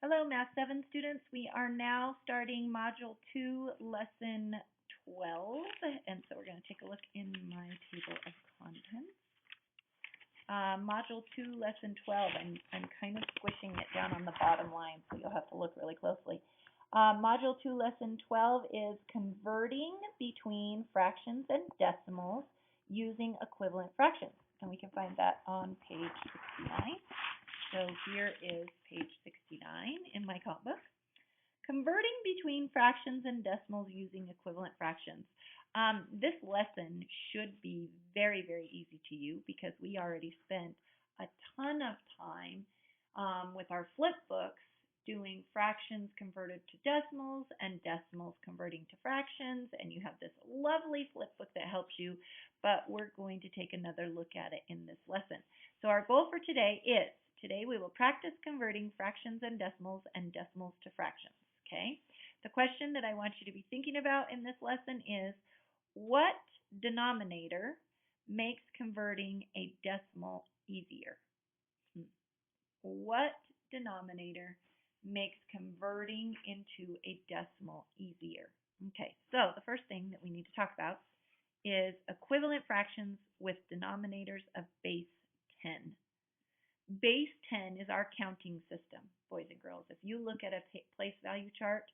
Hello, Math 7 students. We are now starting Module 2, Lesson 12. And so we're going to take a look in my table of contents. Module 2, Lesson 12. I'm kind of squishing it down on the bottom line, so you'll have to look really closely. Module 2, Lesson 12 is converting between fractions and decimals using equivalent fractions. And we can find that on page 69. So here is page 69 in my comp book. Converting between fractions and decimals using equivalent fractions. This lesson should be very, very easy to you because we already spent a ton of time with our flip books doing fractions converted to decimals and decimals converting to fractions, and you have this lovely flip book that helps you, but we're going to take another look at it in this lesson. So our goal for today we will practice converting fractions and decimals to fractions, okay? The question that I want you to be thinking about in this lesson is, what denominator makes converting a decimal easier? What denominator makes converting into a decimal easier? Okay, so the first thing that we need to talk about is equivalent fractions with denominators of base 10. Base 10 is our counting system, boys and girls. If you look at a place value chart,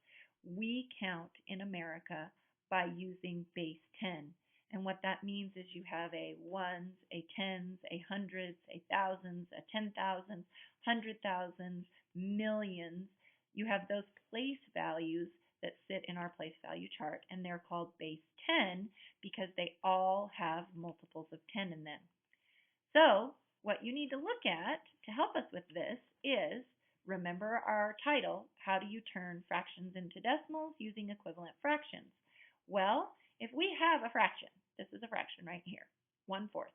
we count in America by using base 10. And what that means is you have a ones, a tens, a hundreds, a thousands, a 10,000, 100,000, millions. You have those place values that sit in our place value chart, and they're called base 10 because they all have multiples of 10 in them. So what you need to look at to help us with this is, remember our title, How Do You Turn Fractions into Decimals Using Equivalent Fractions? Well, if we have a fraction, this is a fraction right here, 1/4.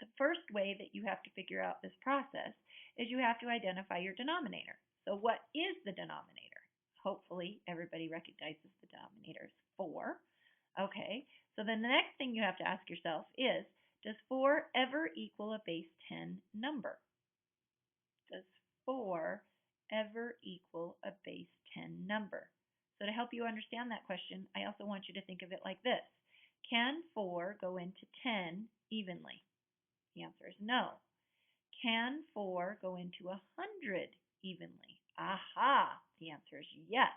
The first way that you have to figure out this process is you have to identify your denominator. So what is the denominator? Hopefully everybody recognizes the denominator is 4. Okay, so then the next thing you have to ask yourself is, does 4 ever equal a base 10 number? Does 4 ever equal a base 10 number? So to help you understand that question, I also want you to think of it like this. Can 4 go into 10 evenly? The answer is no. Can 4 go into 100 evenly? Aha! The answer is yes.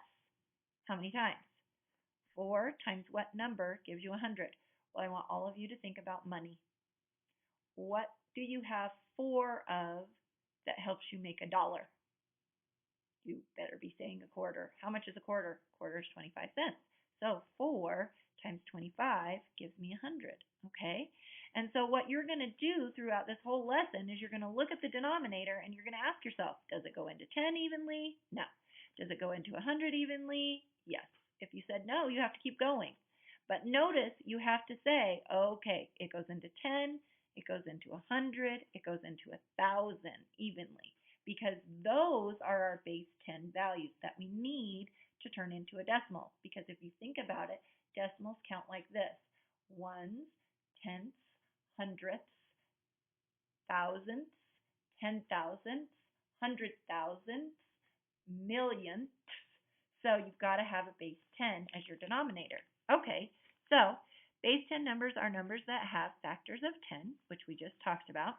How many times? 4 times what number gives you 100? Well, I want all of you to think about money. What do you have 4 of that helps you make $1? You better be saying a quarter. How much is a quarter? A quarter is 25 cents. So 4 times 25 gives me 100, okay? And so what you're going to do throughout this whole lesson is you're going to look at the denominator and you're going to ask yourself, does it go into 10 evenly? No. Does it go into 100 evenly? Yes. If you said no, you have to keep going. But notice you have to say, okay, it goes into 10, it goes into 100, it goes into 1,000 evenly, because those are our base 10 values that we need to turn into a decimal. Because if you think about it, decimals count like this: ones, tenths, hundredths, thousandths, 10,000ths, 100,000ths, millionths. So you've got to have a base 10 as your denominator. Okay, so base 10 numbers are numbers that have factors of 10, which we just talked about.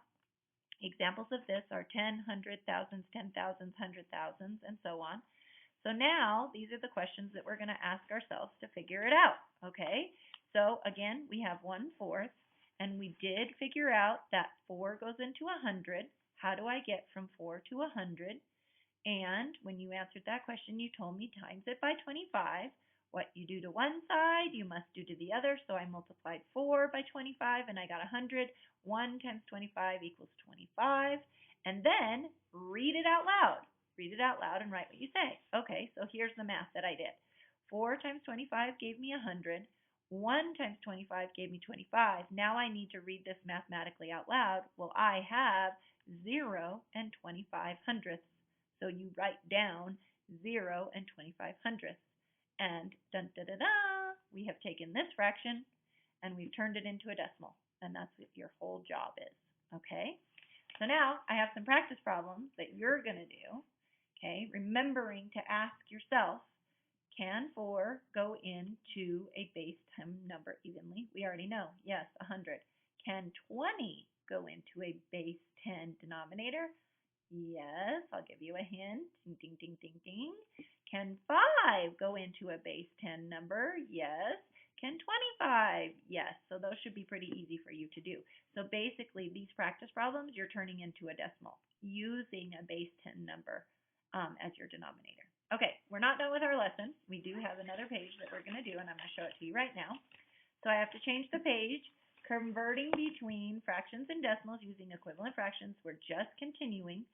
Examples of this are 10, 100, thousands, 10,000s, 100,000s, and so on. So now these are the questions that we're going to ask ourselves to figure it out. Okay, so again, we have 1/4, and we did figure out that 4 goes into 100. How do I get from 4 to 100? And when you answered that question, you told me times it by 25. What you do to one side, you must do to the other. So I multiplied 4 by 25, and I got 100. 1 times 25 equals 25. And then read it out loud. Read it out loud and write what you say. Okay, so here's the math that I did. 4 times 25 gave me 100. 1 times 25 gave me 25. Now I need to read this mathematically out loud. Well, I have 0 and 25 hundredths. So you write down 0 and 25 hundredths. And dun da da da, we have taken this fraction and we've turned it into a decimal. And that's what your whole job is. Okay? So now I have some practice problems that you're going to do. Okay, remembering to ask yourself, can 4 go into a base 10 number evenly? We already know, yes, 100. Can 20 go into a base 10 denominator? Yes, I'll give you a hint. Ding, ding, ding, ding, ding. Can 5 go into a base 10 number? Yes. Can 25? Yes. So those should be pretty easy for you to do. So basically, these practice problems, you're turning into a decimal using a base 10 number as your denominator. Okay, we're not done with our lesson. We do have another page that we're going to do, and I'm going to show it to you right now. So I have to change the page. Converting between fractions and decimals using equivalent fractions. We're just continuing.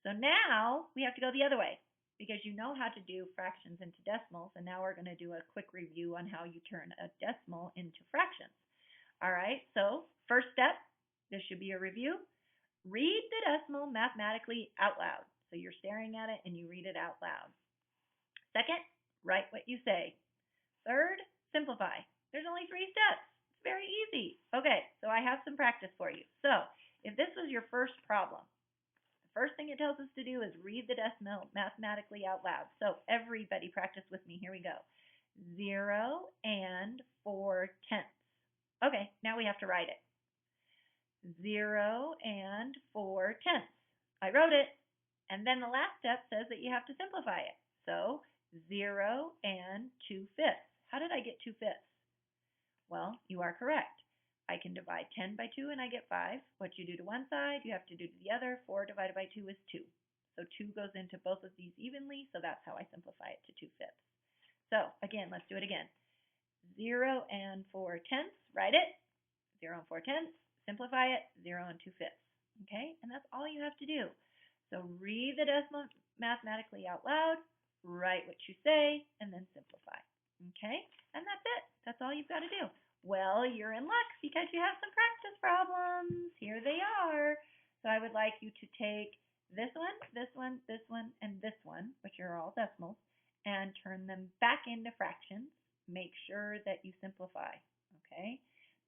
So now we have to go the other way because you know how to do fractions into decimals, and now we're going to do a quick review on how you turn a decimal into fractions. All right, so first step, this should be a review. Read the decimal mathematically out loud. So you're staring at it and you read it out loud. Second, write what you say. Third, simplify. There's only 3 steps. It's very easy. Okay, so I have some practice for you. So if this was your first problem, the first thing it tells us to do is read the decimal mathematically out loud. So everybody practice with me. Here we go. 0 and 4 tenths. Okay, now we have to write it. 0 and 4 tenths. I wrote it. And then the last step says that you have to simplify it. So 0 and 2 fifths. How did I get 2 fifths? Well, you are correct. I can divide 10 by 2 and I get 5. What you do to one side, you have to do to the other. 4 divided by 2 is 2. So 2 goes into both of these evenly, so that's how I simplify it to 2 fifths. So again, let's do it again. 0 and 4 tenths, write it. 0 and 4 tenths, simplify it. 0 and 2 fifths. Okay, and that's all you have to do. So read the decimal mathematically out loud, write what you say, and then simplify. Okay, and that's it. That's all you've got to do. Well, you're in luck because you have some practice problems. Here they are. So I would like you to take this one, this one, this one, and this one, which are all decimals, and turn them back into fractions. Make sure that you simplify. Okay,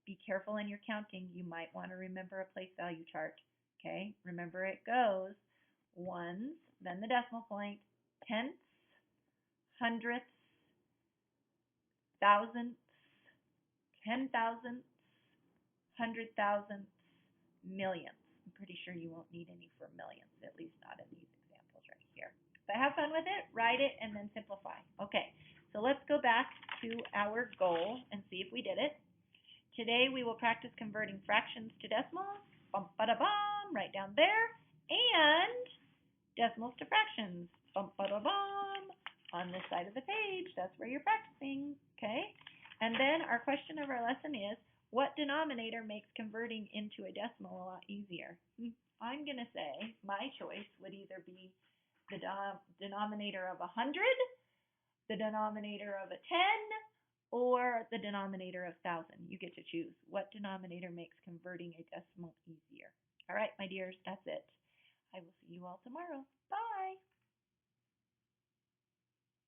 be careful in your counting. You might want to remember a place value chart. Okay, remember it goes ones, then the decimal point, tenths, hundredths, thousandths, 10,000ths, 100,000ths, millionths. I'm pretty sure you won't need any for millions, at least not in these examples right here. But have fun with it, write it, and then simplify. Okay, so let's go back to our goal and see if we did it. Today we will practice converting fractions to decimals. Bum, ba, da, bum, right down there. And decimals to fractions. Bum, ba, da, bum, on this side of the page. That's where you're practicing. Okay? And then our question of our lesson is, what denominator makes converting into a decimal a lot easier? I'm going to say my choice would either be the denominator of 100, the denominator of a 10, or the denominator of 1,000. You get to choose what denominator makes converting a decimal easier. All right, my dears, that's it. I will see you all tomorrow. Bye.